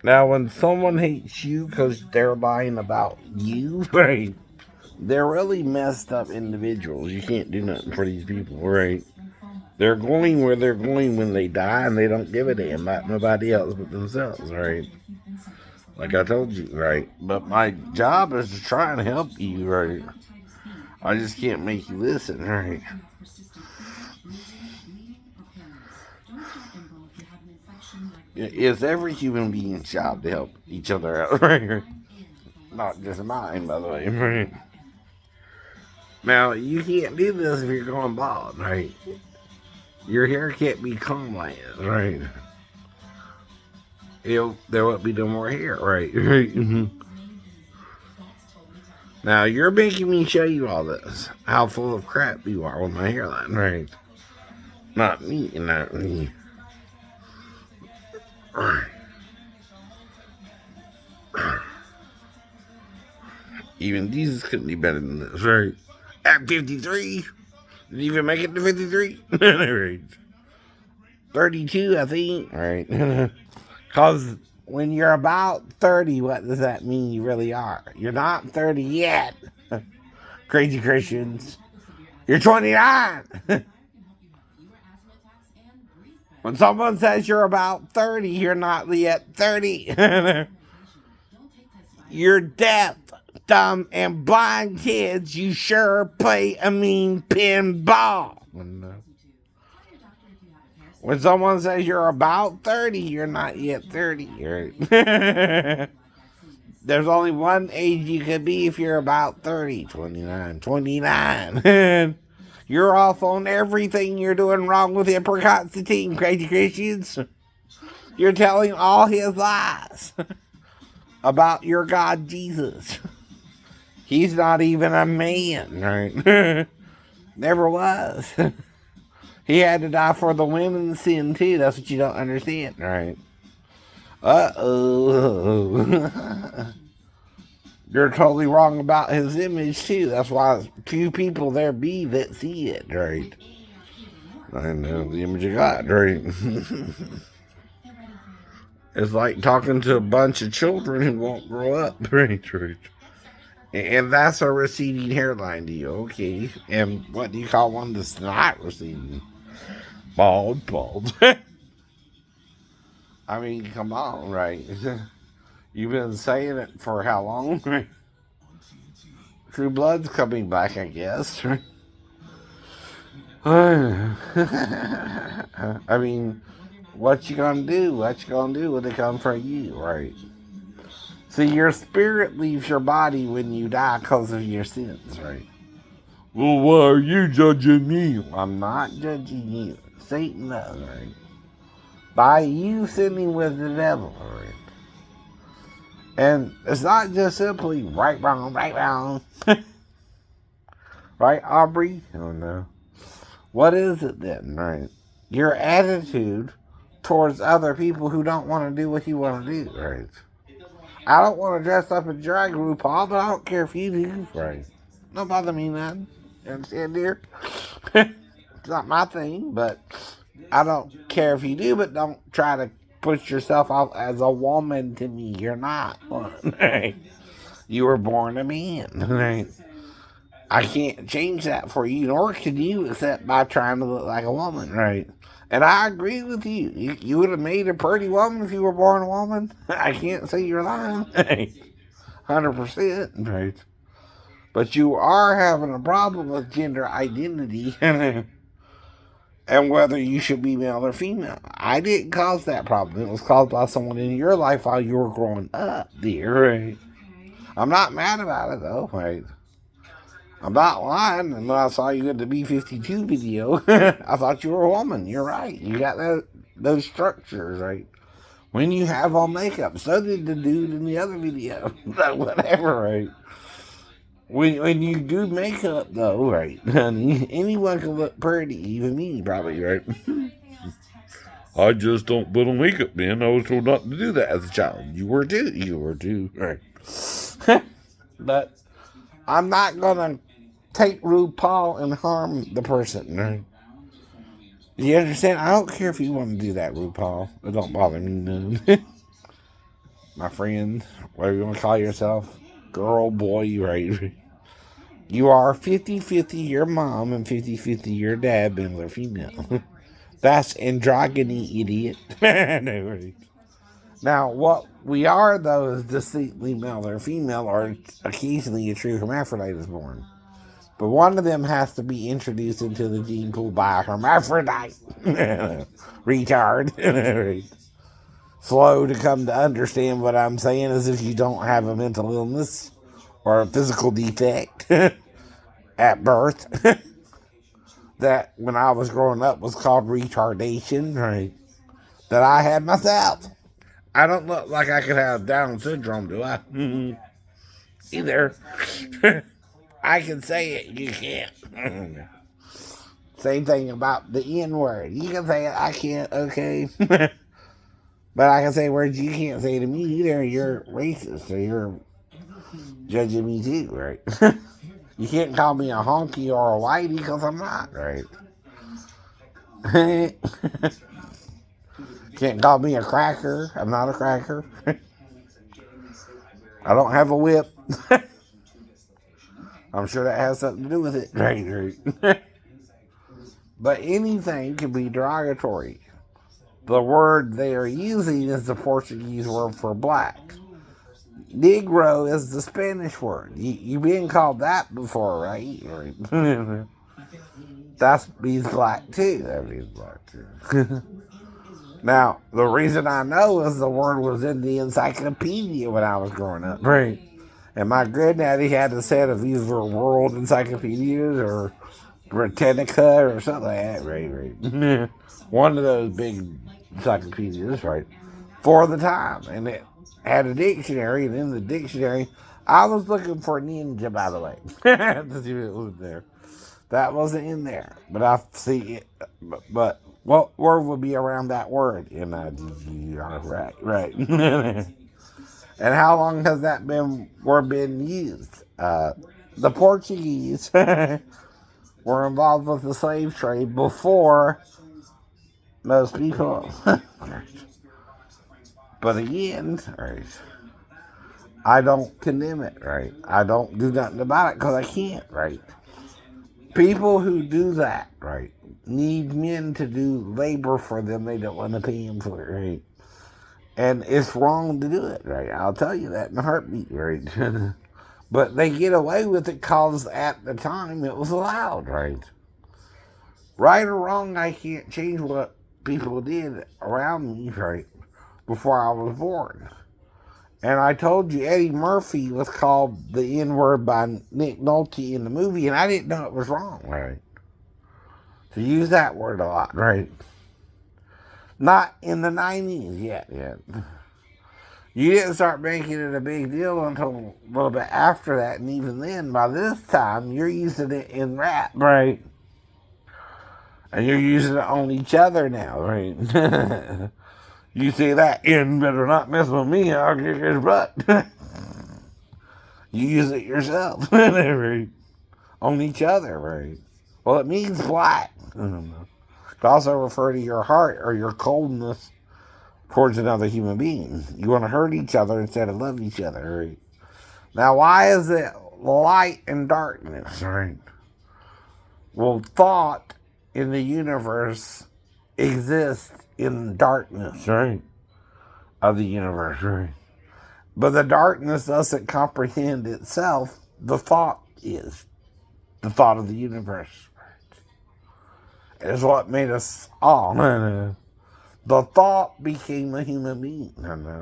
Now, when someone hates you because they're lying about you, right? They're really messed up individuals. You can't do nothing for these people, right? They're going where they're going when they die, and they don't give a damn about nobody else but themselves, right? Like I told you, right? But my job is to try and help you, right? I just can't make you listen, right? It's every human being's job to help each other out, right? Not just mine, by the way, right? Now, you can't do this if you're going bald, right? Your hair can't be comb like this, right? There won't be no more hair, right? Now, you're making me show you all this. How full of crap you are with my hairline, right? Not me, not me. Even Jesus couldn't be better than this, right? At 53. Didn't even make it to 53. Right. 32, I think. All right. Because when you're about 30, what does that mean you really are? You're not 30 yet. Crazy Christians. You're 29. When someone says you're about 30, you're not yet 30. You're deaf, dumb, and blind kids. You sure play a mean pinball. When someone says you're about 30, you're not yet 30. Right? There's only one age you could be if you're about 30. 29. 29. You're off on everything you're doing wrong with Emperor Constantine, Crazy Christians. You're telling all his lies about your God Jesus. He's not even a man, right? Never was. He had to die for the women's sin too. That's what you don't understand, right? Uh-oh. You're totally wrong about his image too. That's why few people there be that see it, right? I know the image of God, right? It's like talking to a bunch of children who won't grow up, right? And that's a receding hairline deal, okay? And what do you call one that's not receding? Bald. I mean, come on, right? You've been saying it for how long? Right? True Blood's coming back, I guess, right? I mean, what you gonna do? What you gonna do when they come for you, right? See, your spirit leaves your body when you die because of your sins, right? Well, why are you judging me? I'm not judging you. Satan does, right? By you sinning with the devil, right? And it's not just simply right, wrong. Right, Aubrey? Oh, no. What is it then, right? Your attitude towards other people who don't want to do what you want to do, right? I don't want to dress up in drag RuPaul, but I don't care if you do, right? Don't bother me, man. You understand, dear? It's not my thing, but I don't care if you do, but don't try to put yourself out as a woman to me. You're not one, right? You were born a man, right? I can't change that for you, nor can you, except by trying to look like a woman, right? And I agree with you. You would have made a pretty woman if you were born a woman. I can't say you're lying. 100%, right? But you are having a problem with gender identity and whether you should be male or female. I didn't cause that problem. It was caused by someone in your life while you were growing up, dear, right? I'm not mad about it, though, right? I'm not lying. And when I saw you at the B-52 video, I thought you were a woman. You're right. You got those structures, right? When you have on makeup. So did the dude in the other video. Whatever, right? When you do makeup, though, right, honey, anyone can look pretty, even me, probably, right? I just don't put on makeup, man. I was told not to do that as a child. You were too, right? But I'm not gonna take RuPaul and harm the person, right? You understand? I don't care if you want to do that, RuPaul. It don't bother me none. my friend, whatever you want to call yourself, girl, boy, right? You are 50-50 your mom and 50-50 your dad, male or female. That's androgyny, idiot. No, right. Now, what we are, though, is distinctly male or female, or occasionally a true hermaphrodite is born. But one of them has to be introduced into the gene pool by a hermaphrodite. Retard. Slow to come to understand what I'm saying is if you don't have a mental illness or a physical defect at birth that when I was growing up was called retardation, right? That I had myself. I don't look like I could have Down syndrome, do I? Either. I can say it, you can't. Same thing about the N word. You can say it, I can't, okay? But I can say words you can't say to me either. You're racist, or you're judging me too, right? You can't call me a honky or a whitey because I'm not, right? Can't call me a cracker. I'm not a cracker. I don't have a whip. I'm sure that has something to do with it. Right. But anything can be derogatory. The word they are using is the Portuguese word for black. Negro is the Spanish word. You've been called that before, right? That means black too. That means black too. Now, the reason I know is the word was in the encyclopedia when I was growing up. Right. And my granddaddy had a set of either world encyclopedias or Britannica or something like that. Right. One of those big encyclopedias, right? For the time. And it had a dictionary, and in the dictionary, I was looking for ninja, by the way, to see if it was there. That wasn't in there, but I see it. But what word would be around that word? N-I-G-G-R, right. And how long has that word been used? The Portuguese were involved with the slave trade before most people. But again, right, I don't condemn it, right? I don't do nothing about it because I can't, right? People who do that, right, need men to do labor for them they don't want to pay them for it, right? And it's wrong to do it, right? I'll tell you that in a heartbeat, right? But they get away with it because at the time it was allowed, right? Right or wrong, I can't change what people did around me, right, before I was born. And I told you Eddie Murphy was called the N-word by Nick Nolte in the movie, and I didn't know it was wrong, right? To use that word a lot, right? Not in the 90s yet. You didn't start making it a big deal until a little bit after that, and even then, by this time, you're using it in rap, right? And you're using it on each other now, right? You say that, and better not mess with me, I'll kick his butt. You use it yourself, right? On each other, right? Well, it means black. I don't know. It can also refer to your heart or your coldness towards another human being. You want to hurt each other instead of love each other, right? Now, why is it light and darkness, right? Well, thought in the universe exists in darkness, right? Of the universe, right? But the darkness doesn't comprehend itself. The thought is. The thought of the universe, right? Is what made us all. The thought became a human being.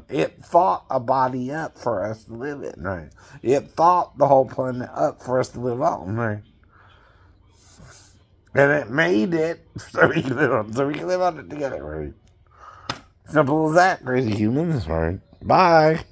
It thought a body up for us to live in, right? It thought the whole planet up for us to live on, right? And it made it so we can live on it together, right? Simple as that, crazy humans, right? Bye.